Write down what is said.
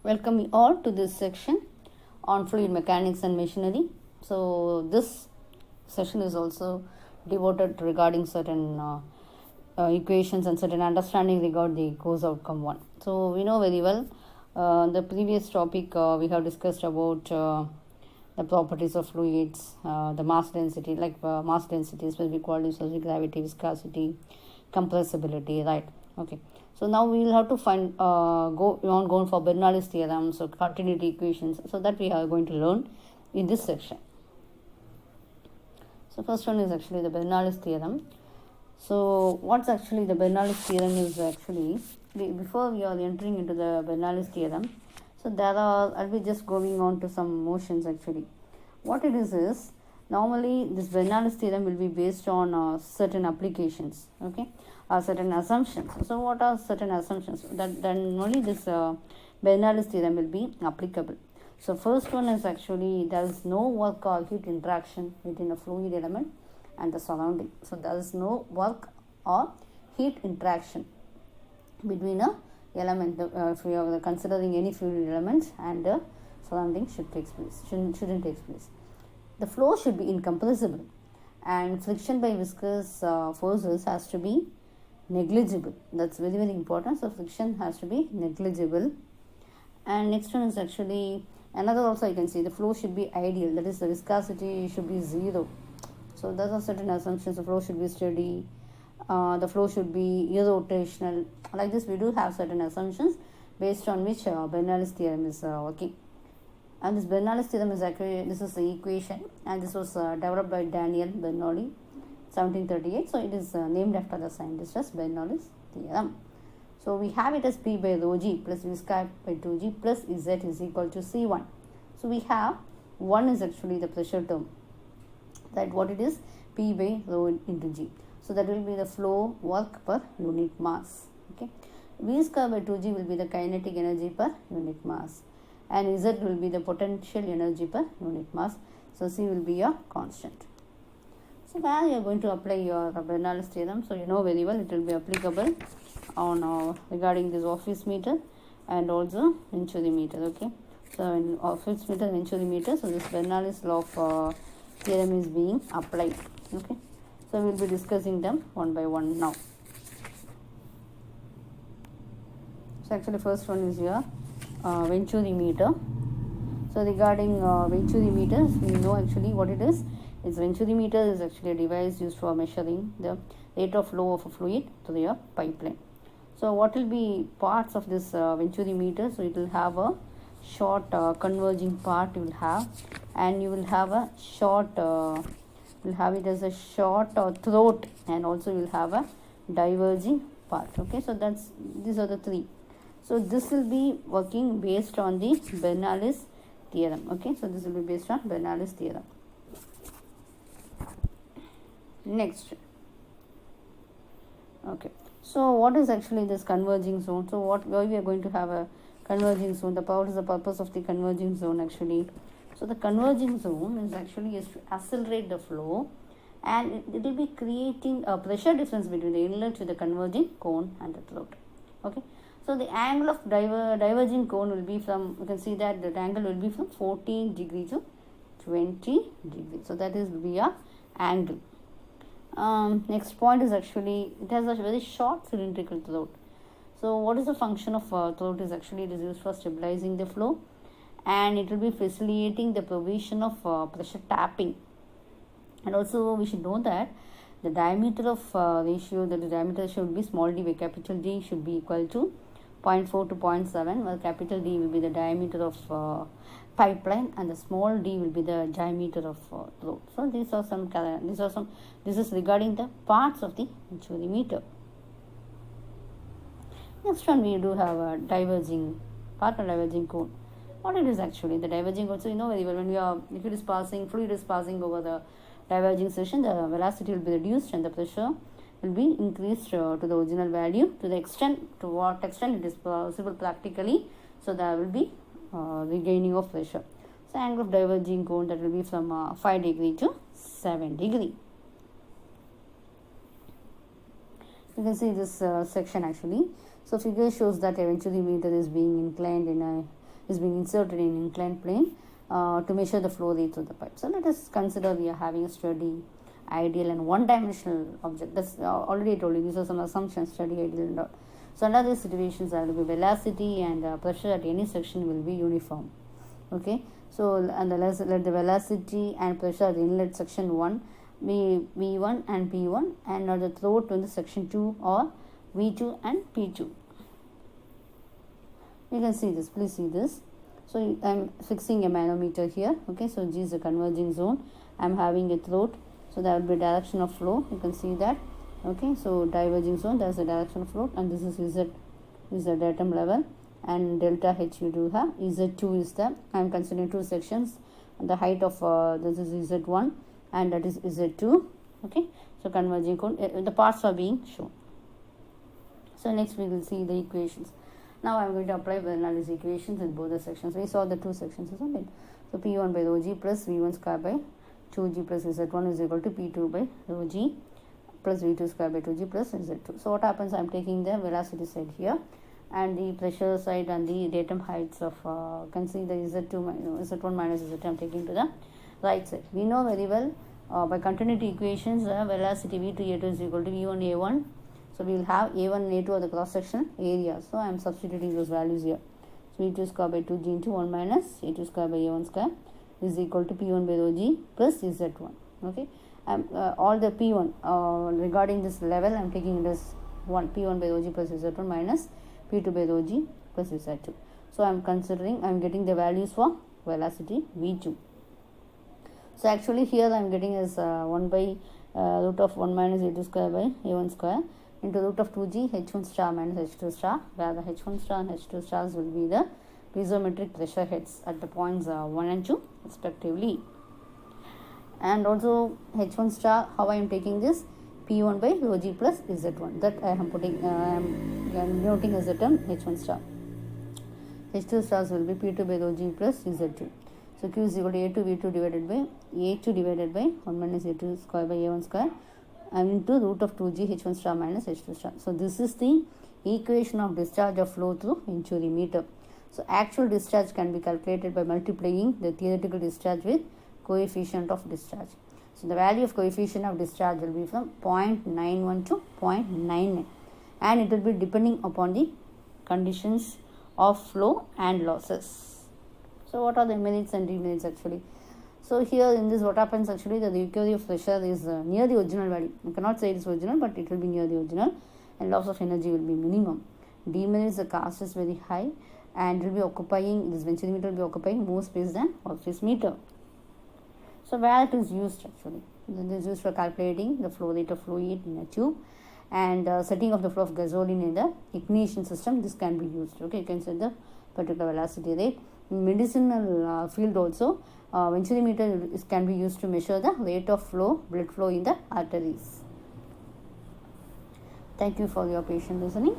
Welcome you all to this section on fluid mechanics and machinery. So this session is also devoted regarding certain equations and certain understanding regarding the course outcome 1. So we know very well the previous topic we have discussed about the properties of fluids, the mass density, mass density, specific qualities, specific gravity, viscosity, compressibility, right? Okay. So now we will have to find going for Bernoulli's theorem, so continuity equations. So that we are going to learn in this section. So first one is actually the Bernoulli's theorem. So what's actually the Bernoulli's theorem is actually, before we are entering into the Bernoulli's theorem, so I'll be just going on to some motions actually. What it is normally this Bernoulli's theorem will be based on certain applications, okay, or certain assumptions. So what are certain assumptions? Then only this Bernoulli's theorem will be applicable. So first one is actually there is no work or heat interaction between a fluid element and the surrounding. So there is no work or heat interaction between a element, if we are considering any fluid elements and the surrounding shouldn't take place. The flow should be incompressible and friction by viscous forces has to be negligible. That's very, very important. So friction has to be negligible. And next one is actually another also you can see the flow should be ideal, that is the viscosity should be 0. So those are certain assumptions. The flow should be steady, the flow should be irrotational. Like this we do have certain assumptions based on which Bernoulli's theorem is working. And this Bernoulli's theorem is actually, this is the equation, and this was developed by Daniel Bernoulli 1738. So it is named after the scientist as Bernoulli's theorem. So we have it as P by rho G plus V squared by 2G plus Z is equal to C1. So we have 1 is actually the pressure term, that what it is, P by rho into G. So that will be the flow work per unit mass. Okay, V squared by 2G will be the kinetic energy per unit mass, and Z will be the potential energy per unit mass. So C will be a constant. So now you are going to apply your Bernoulli's theorem. So you know very well it will be applicable on regarding this office meter and also Venturimeter. Okay, so in office meter, Venturimeter, so this Bernoulli's law of theorem is being applied. Okay, so we will be discussing them one by one now. So actually first one is your Venturimeter. So regarding Venturimeters, we know actually what it is. Its Venturimeter is actually a device used for measuring the rate of flow of a fluid through a pipeline. So what will be parts of this Venturimeter? So it will have a short converging part you will have, and you will have a short will have it as a short throat, and also you will have a diverging part. Okay, so these are the three. So this will be working based on the Bernoulli's theorem. Okay, so this will be based on Bernoulli's theorem. Next. Okay, so what is actually this converging zone? So why we are going to have a converging zone? What is the purpose of the converging zone actually? So the converging zone is actually to accelerate the flow, and it will be creating a pressure difference between the inlet to the converging cone and the throat. Okay, so the angle of diverging cone will be from, you can see that the angle will be from 14 degree to 20 degree. So that is be a angle. Next point is actually it has a very short cylindrical throat. So what is the function of throat is actually it is used for stabilizing the flow, and it will be facilitating the provision of pressure tapping. And also we should know that the diameter of ratio, that the diameter should be small d by capital D should be equal to 0.4 to 0.7, while capital D will be the diameter of pipeline, and the small d will be the diameter of throat. So this is regarding the parts of the Venturimeter. Next one we do have a diverging part or diverging cone. What it is actually, the diverging cone, so you know very well when fluid is passing over the diverging section, the velocity will be reduced and the pressure will be increased to the original value to what extent it is possible practically. So there will be regaining of pressure. So angle of diverging cone, that will be from 5 degree to 7 degree. You can see this section actually. So figure shows that a Venturimeter is being inclined in a is being inserted in inclined plane to measure the flow rate through the pipe. So let us consider we are having a steady, ideal and one-dimensional object. That's already I told you, these are some assumptions, steady, ideal and all. So under these situations, there will be velocity and pressure at any section will be uniform. Okay, so and let the velocity and pressure at the inlet section 1 be V1 and P1, and at the throat in the section 2 or V2 and P2. You can see this, please see this. So I am fixing a manometer here. Okay, so G is a converging zone. I am having a throat, so there will be direction of flow. You can see that. Okay, so diverging zone, there is a direction of flow, and this is Z, is the datum level, and delta H you do have. Z2 is the, I am considering two sections. The height of this is Z1 and that is Z2. Okay, so converging cone, the parts are being shown. So next we will see the equations. Now I am going to apply Bernoulli's equations in both the sections. We saw the two sections, isn't it? So P1 by rho G plus V1 square by 2G plus Z1 is equal to P2 by rho G plus V2 square by 2G plus Z2. So what happens, I am taking the velocity side here and the pressure side and the datum heights of, can see the Z1 minus Z2 I am taking to the right side. We know very well by continuity equations, velocity V2 A2 is equal to V1 A1. So we will have A1 and A2 are the cross section area. So I am substituting those values here. So V2 square by 2G into 1 minus A2 square by A1 square is equal to P1 by rho G plus Z1. Okay, all the P1 regarding this level I am taking it as 1 P1 by rho G plus Z1 minus P2 by rho G plus Z2. So I am considering, I am getting the values for velocity V2. So actually here I am getting as 1 by root of 1 minus A2 square by A1 square into root of 2G H1 star minus H2 star, where the H1 star and H2 stars will be the piezometric pressure heads at the points 1 and 2 respectively. And also H1 star, how I am taking this, P1 by rho G plus Z1, that I am putting, I am noting as a term H1 star. H2 stars will be P2 by rho G plus Z2. So Q is equal to A2 V2 divided by A2 divided by 1 minus A2 square by A1 square and into root of 2G H1 star minus H2 star. So this is the equation of discharge of flow through Venturimeter. So actual discharge can be calculated by multiplying the theoretical discharge with coefficient of discharge. So the value of coefficient of discharge will be from 0.91 to 0.99 and it will be depending upon the conditions of flow and losses. So what are the merits and demerits actually? So here in this what happens actually, the recovery of pressure is near the original value. I cannot say it is original, but it will be near the original and loss of energy will be minimum. Demerits, the cost is very high and will be occupying, this Venturimeter will be occupying more space than surface meter. So where it is used actually? It is used for calculating the flow rate of fluid in a tube and setting of the flow of gasoline in the ignition system. This can be used. Okay, you can set the particular velocity rate. In medicinal field also, Venturimeter can be used to measure the rate of flow, blood flow in the arteries. Thank you for your patient listening.